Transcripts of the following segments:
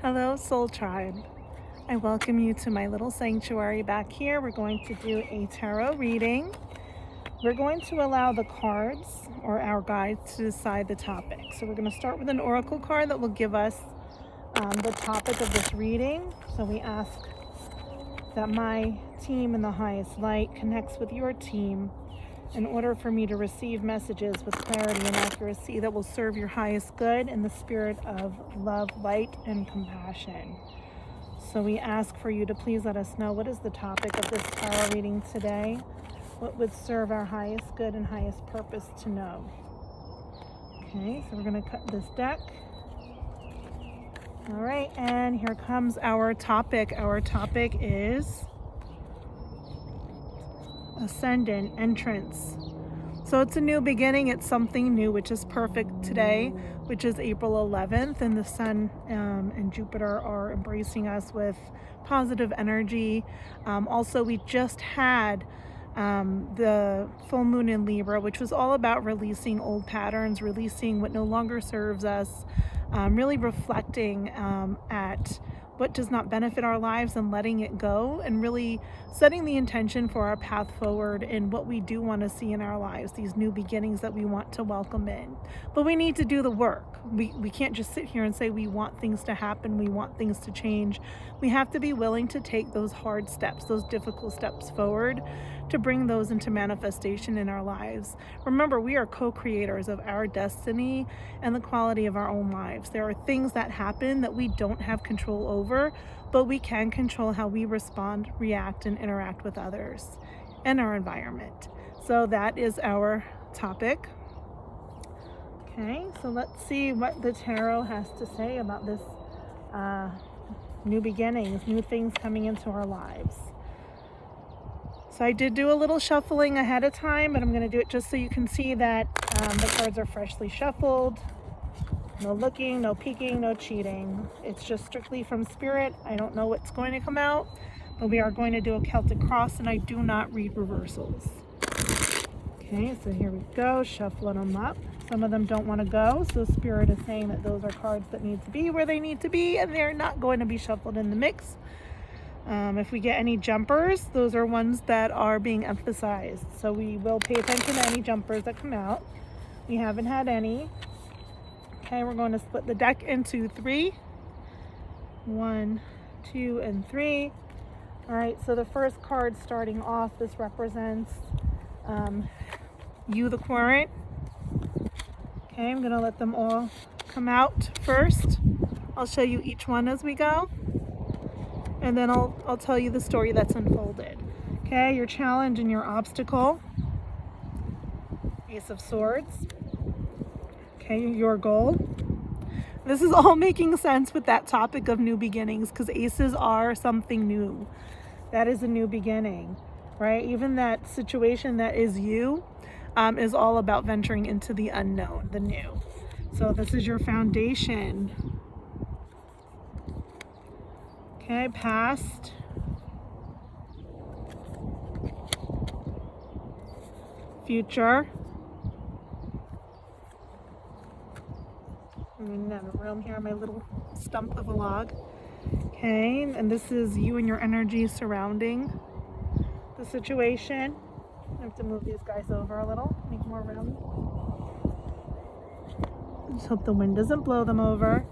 Hello, Soul Tribe. I welcome you to my little sanctuary back here. We're going to do a tarot reading. We're going to allow the cards or our guides to decide the topic. So we're going to start with an oracle card that will give us the topic of this reading. So we ask that my team in the highest light connects with your team in order for me to receive messages with clarity and accuracy that will serve your highest good in the spirit of love, light, and compassion. So we ask for you to please let us know what is the topic of this tarot reading today, what would serve our highest good and highest purpose to know. Okay, so we're going to cut this deck. All right, and here comes our topic. Our topic is Ascendant Entrance. So it's a new beginning, it's something new, which is perfect today, which is April 11th, and the Sun and Jupiter are embracing us with positive energy. Also, we just had the full moon in Libra, which was all about releasing old patterns, releasing what no longer serves us, really reflecting at what does not benefit our lives and letting it go, and really setting the intention for our path forward and what we do want to see in our lives, these new beginnings that we want to welcome in. But we need to do the work. We can't just sit here and say we want things to happen, we want things to change. We have to be willing to take those hard steps, those difficult steps forward to bring those into manifestation in our lives. Remember, we are co-creators of our destiny and the quality of our own lives. There are things that happen that we don't have control over, but we can control how we respond, react, and interact with others and our environment. So that is our topic. Okay, so let's see what the tarot has to say about this new beginnings, new things coming into our lives. So I did do a little shuffling ahead of time, but I'm going to do it just so you can see that the cards are freshly shuffled. No looking, no peeking, no cheating. It's just strictly from spirit. I don't know what's going to come out, but we are going to do a Celtic cross, and I do not read reversals. Okay, so here we go, shuffling them up. Some of them don't want to go, so spirit is saying that those are cards that need to be where they need to be, and they're not going to be shuffled in the mix. If we get any jumpers, those are ones that are being emphasized. So we will pay attention to any jumpers that come out. We haven't had any. Okay, we're going to split the deck into 3. 1, 2, and 3. All right, so the first card starting off, this represents you, the Querent. Okay, I'm going to let them all come out first. I'll show you each one as we go. And then I'll tell you the story that's unfolded. Okay, your challenge and your obstacle. Ace of Swords. Okay, your goal. This is all making sense with that topic of new beginnings, because aces are something new. That is a new beginning, right? Even that situation that is you is all about venturing into the unknown, the new. So this is your foundation. Okay, past. Future. I'm gonna have a room here, my little stump of a log. Okay, and this is you and your energy surrounding the situation. I have to move these guys over a little, make more room. Just hope the wind doesn't blow them over.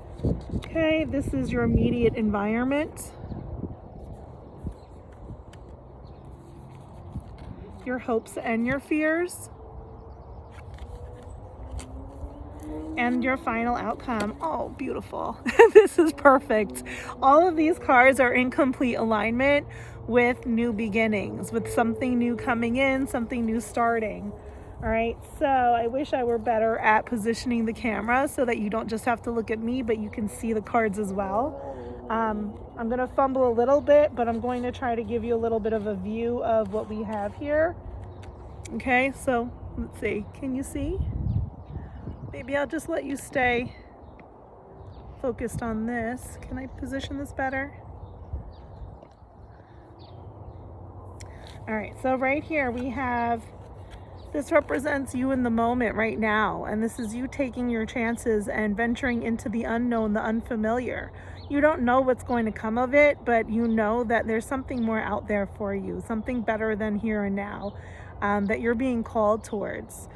Okay, this is your immediate environment. Your hopes and your fears. And your final outcome. Oh, beautiful. This is perfect. All of these cards are in complete alignment with new beginnings, with something new coming in, something new starting. All right, so I wish I were better at positioning the camera so that you don't just have to look at me, but you can see the cards as well. I'm going to fumble a little bit, but I'm going to try to give you a little bit of a view of what we have here. Okay, so let's see. Can you see? Maybe I'll just let you stay focused on this. Can I position this better? All right, so right here we have, this represents you in the moment right now, and this is you taking your chances and venturing into the unknown, the unfamiliar. You don't know what's going to come of it, but you know that there's something more out there for you, something better than here and now, that you're being called towards.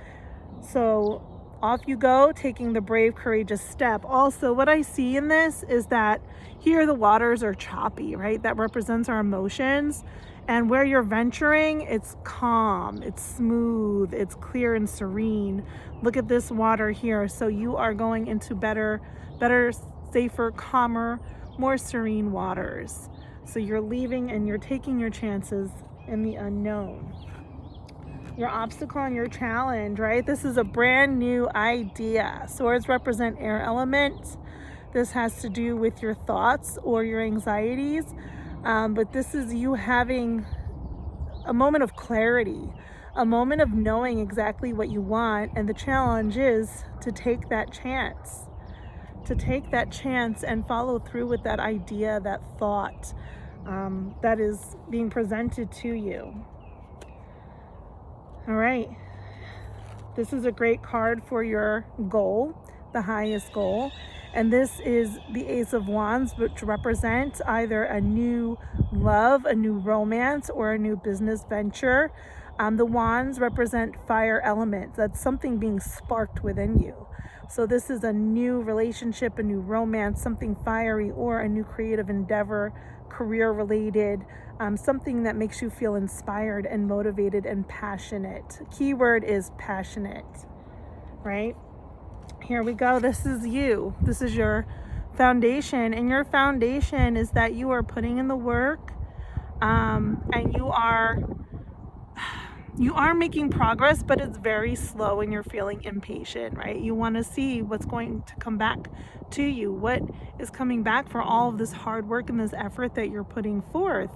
So off you go, taking the brave, courageous step. Also, what I see in this is that here the waters are choppy, right? That represents our emotions. And where you're venturing, it's calm, it's smooth, it's clear and serene. Look at this water here. So you are going into better, safer, calmer, more serene waters. So you're leaving and you're taking your chances in the unknown. Your obstacle and your challenge, right? This is a brand new idea. Swords represent air element. This has to do with your thoughts or your anxieties. But this is you having a moment of clarity, a moment of knowing exactly what you want. And the challenge is to take that chance, and follow through with that idea, that thought that is being presented to you. All right. This is a great card for your goal, the highest goal. And this is the Ace of Wands, which represents either a new love, a new romance, or a new business venture. The wands represent fire elements. That's something being sparked within you. So this is a new relationship, a new romance, something fiery, or a new creative endeavor, career related, something that makes you feel inspired and motivated and passionate. Keyword is passionate, right? Here we go. This is you. This is your foundation. And your foundation is that you are putting in the work, and you are making progress, but it's very slow and you're feeling impatient, right? You want to see what's going to come back to you. What is coming back for all of this hard work and this effort that you're putting forth?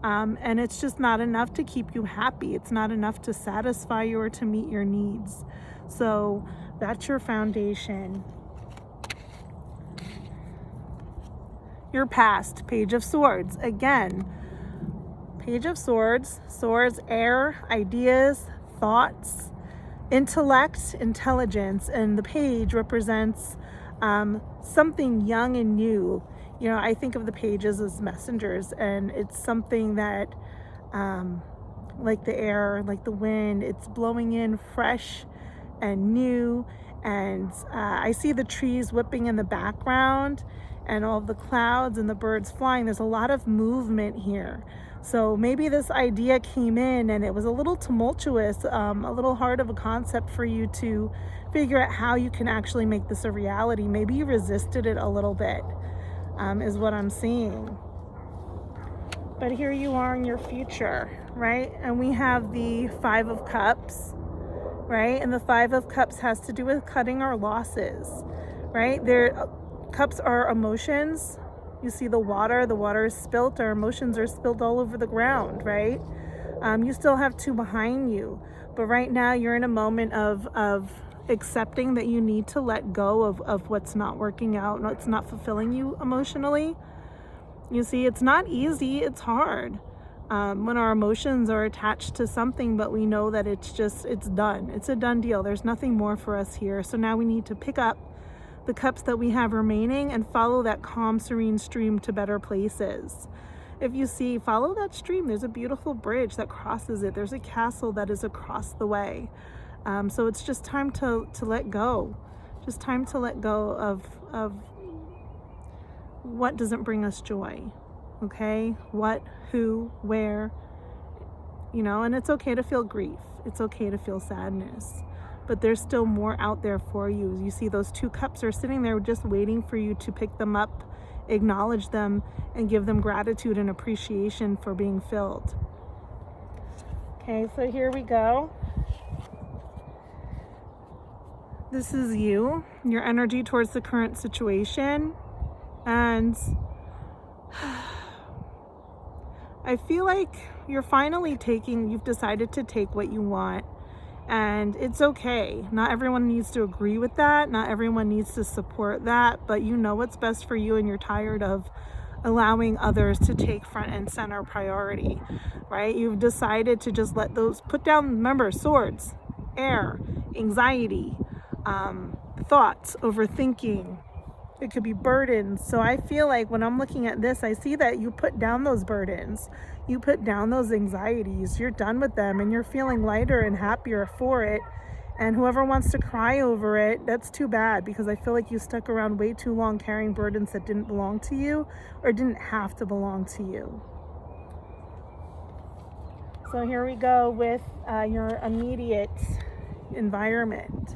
And it's just not enough to keep you happy. It's not enough to satisfy you or to meet your needs. So that's your foundation. Your past, Page of Swords. Again, Page of Swords, swords, air, ideas, thoughts, intellect, intelligence, and the page represents something young and new. You know, I think of the pages as messengers, and it's something that, like the air, like the wind, it's blowing in fresh and new. And I see the trees whipping in the background and all the clouds and the birds flying. There's a lot of movement here. So maybe this idea came in and it was a little tumultuous, a little hard of a concept for you to figure out how you can actually make this a reality. Maybe you resisted it a little bit, is what I'm seeing. But here you are in your future, right? And we have the Five of Cups, right? And the Five of Cups has to do with cutting our losses, right? Cups are emotions. You see the water is spilt, our emotions are spilled all over the ground, right? You still have two behind you, but right now you're in a moment of accepting that you need to let go of what's not working out, what's not fulfilling you emotionally. You see, it's not easy, it's hard. When our emotions are attached to something, but we know that it's done. It's a done deal. There's nothing more for us here. So now we need to pick up the cups that we have remaining and follow that calm, serene stream to better places. If you see, follow that stream. There's a beautiful bridge that crosses it. There's a castle that is across the way. So it's just time to let go. Just time to let go of what doesn't bring us joy. Okay? What, who, where, and it's okay to feel grief. It's okay to feel sadness. But there's still more out there for you. You see those two cups are sitting there just waiting for you to pick them up, acknowledge them, and give them gratitude and appreciation for being filled. Okay, so here we go. This is you, your energy towards the current situation. And I feel like you've decided to take what you want. And it's okay. Not everyone needs to agree with that. Not everyone needs to support that, but you know what's best for you and you're tired of allowing others to take front and center priority, right? You've decided to just let those put down, remember, swords, air, anxiety, thoughts, overthinking. It could be burdens. So I feel like when I'm looking at this, I see that you put down those burdens, you put down those anxieties, you're done with them, and you're feeling lighter and happier for it. And whoever wants to cry over it, that's too bad, because I feel like you stuck around way too long carrying burdens that didn't belong to you or didn't have to belong to you. So here we go with your immediate environment,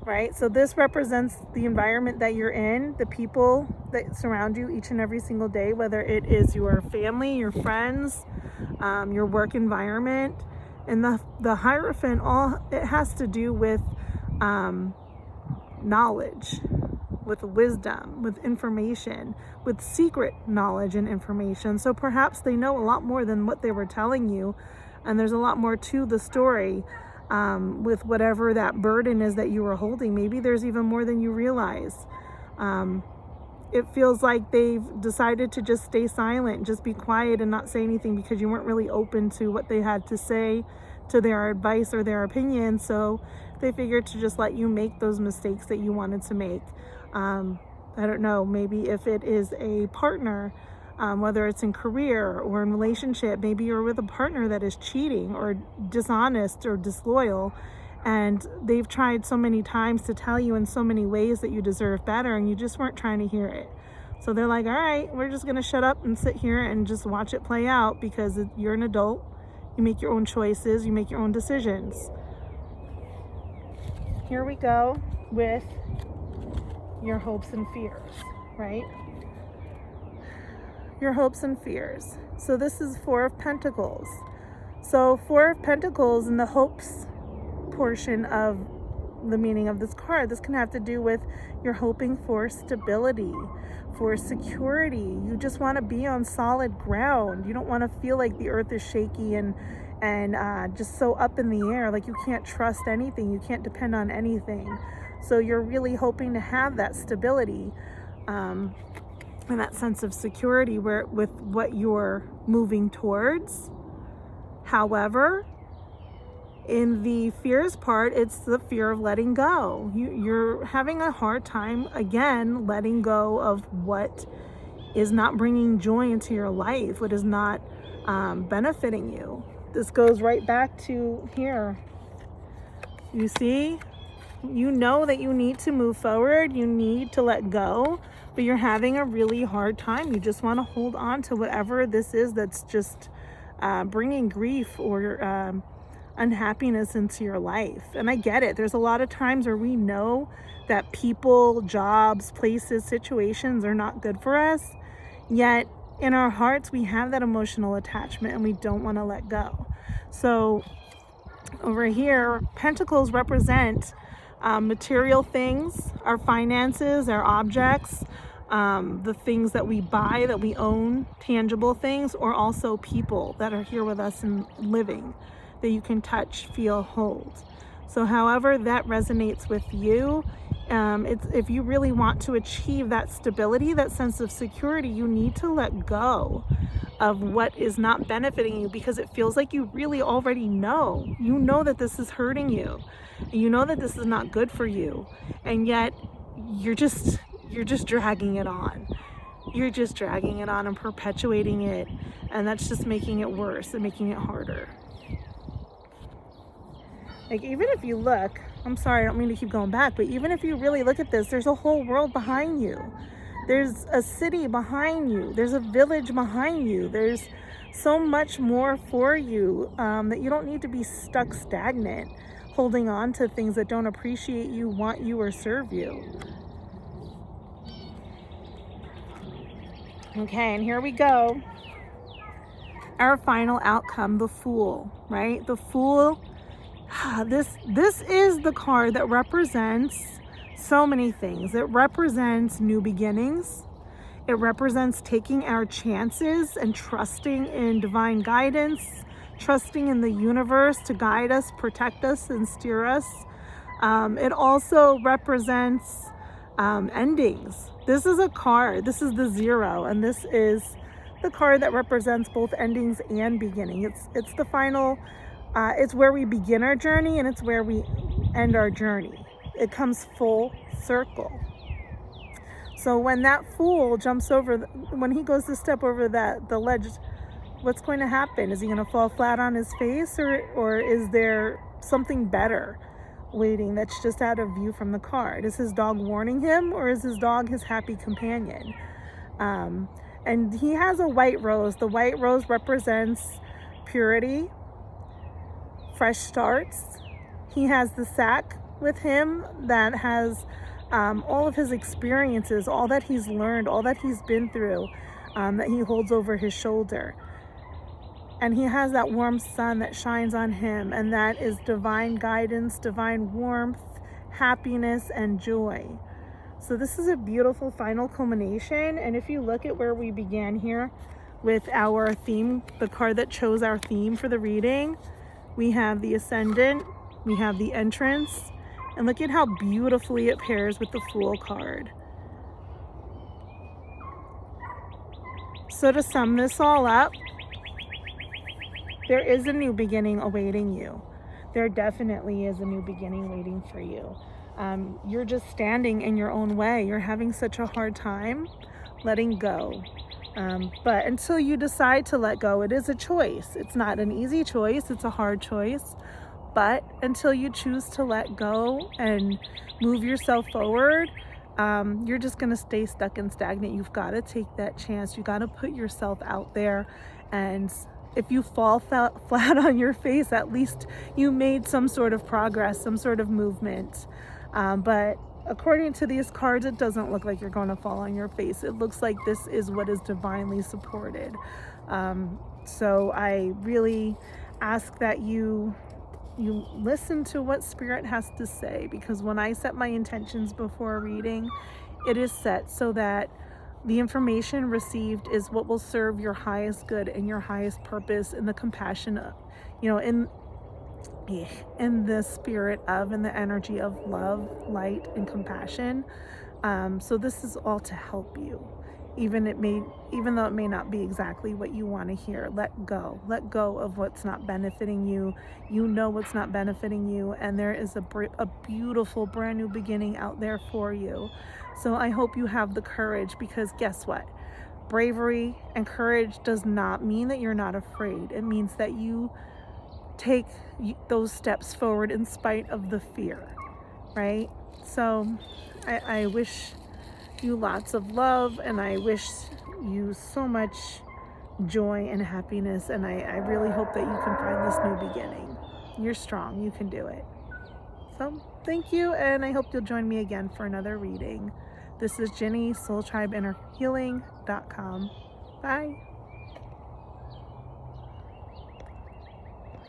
right? So this represents the environment that you're in, the people that surround you each and every single day, whether it is your family, your friends, your work environment. And the Hierophant, all it has to do with knowledge, with wisdom, with information, with secret knowledge and information. So perhaps they know a lot more than what they were telling you, and there's a lot more to the story with whatever that burden is that you were holding. Maybe there's even more than you realize. It feels like they've decided to just stay silent, just be quiet and not say anything because you weren't really open to what they had to say, to their advice or their opinion. So they figured to just let you make those mistakes that you wanted to make. I don't know, maybe if it is a partner, whether it's in career or in relationship, maybe you're with a partner that is cheating or dishonest or disloyal, and they've tried so many times to tell you in so many ways that you deserve better, and you just weren't trying to hear it. So they're like, all right, we're just gonna shut up and sit here and just watch it play out, because you're an adult, you make your own choices, you make your own decisions. Here we go with your hopes and fears, right? Your hopes and fears. So this is Four of Pentacles. So Four of Pentacles and the hopes portion of the meaning of this card, this can have to do with you're hoping for stability, for security. You just want to be on solid ground. You don't want to feel like the earth is shaky and just so up in the air, like you can't trust anything, you can't depend on anything. So you're really hoping to have that stability and that sense of security with what you're moving towards. However, in the fears part, it's the fear of letting go. You're having a hard time, again, letting go of what is not bringing joy into your life, what is not benefiting you. This goes right back to here. You see, you know that you need to move forward, you need to let go, but you're having a really hard time. You just want to hold on to whatever this is that's just bringing grief or unhappiness into your life. And I get it. There's a lot of times where we know that people, jobs, places, situations are not good for us, yet in our hearts we have that emotional attachment and we don't want to let go. So over here, Pentacles represent material things, our finances, our objects, the things that we buy, that we own, tangible things, or also people that are here with us and living, that you can touch, feel, hold. So however that resonates with you, if you really want to achieve that stability, that sense of security, you need to let go of what is not benefiting you, because it feels like you really already know. You know that this is hurting you. You know that this is not good for you. And yet you're just dragging it on. You're just dragging it on and perpetuating it. And that's just making it worse and making it harder. Like, even if you look, I'm sorry, I don't mean to keep going back, but even if you really look at this, there's a whole world behind you. There's a city behind you. There's a village behind you. There's so much more for you that you don't need to be stuck stagnant, holding on to things that don't appreciate you, want you, or serve you. Okay, and here we go. Our final outcome, the Fool, right? The Fool. This is the card that represents so many things. It represents new beginnings. It represents taking our chances and trusting in divine guidance, trusting in the universe to guide us, protect us, and steer us. It also represents endings. This is a card. This is the Zero, and this is the card that represents both endings and beginning. It's the final. It's where we begin our journey and it's where we end our journey. It comes full circle. So when that fool jumps over, when he goes to step over the ledge, what's going to happen? Is he going to fall flat on his face, or is there something better waiting that's just out of view from the card? Is his dog warning him, or is his dog his happy companion? And he has a white rose. The white rose represents purity, fresh starts. He has the sack with him that has all of his experiences, all that he's learned, all that he's been through, that he holds over his shoulder. And he has that warm sun that shines on him, and that is divine guidance, divine warmth, happiness, and joy. So this is a beautiful final culmination. And if you look at where we began here with our theme, the card that chose our theme for the reading, we have the Ascendant, we have the Entrance, and look at how beautifully it pairs with the Fool card. So to sum this all up, there is a new beginning awaiting you. There definitely is a new beginning waiting for you. You're just standing in your own way. You're having such a hard time letting go. But until you decide to let go, it is a choice. It's not an easy choice. It's a hard choice. But until you choose to let go and move yourself forward, you're just going to stay stuck and stagnant. You've got to take that chance. You got to put yourself out there. And if you fall flat on your face, at least you made some sort of progress, some sort of movement. But according to these cards, it doesn't look like you're going to fall on your face. It looks like this is what is divinely supported. So I really ask that you listen to what Spirit has to say, because when I set my intentions before a reading, it is set so that the information received is what will serve your highest good and your highest purpose in the compassion of, in the spirit of, in the energy of love, light, and compassion. So this is all to help you. Even though it may not be exactly what you want to hear, let go of what's not benefiting you. You know what's not benefiting you, and there is a beautiful brand new beginning out there for you. So I hope you have the courage, because guess what? Bravery and courage does not mean that you're not afraid. It means that you take those steps forward in spite of the fear, right? So I wish you lots of love, and I wish you so much joy and happiness, and I really hope that you can find this new beginning. You're strong. You can do it. So thank you, and I hope you'll join me again for another reading. This is Jenny, SoulTribeInnerHealing.com. Bye.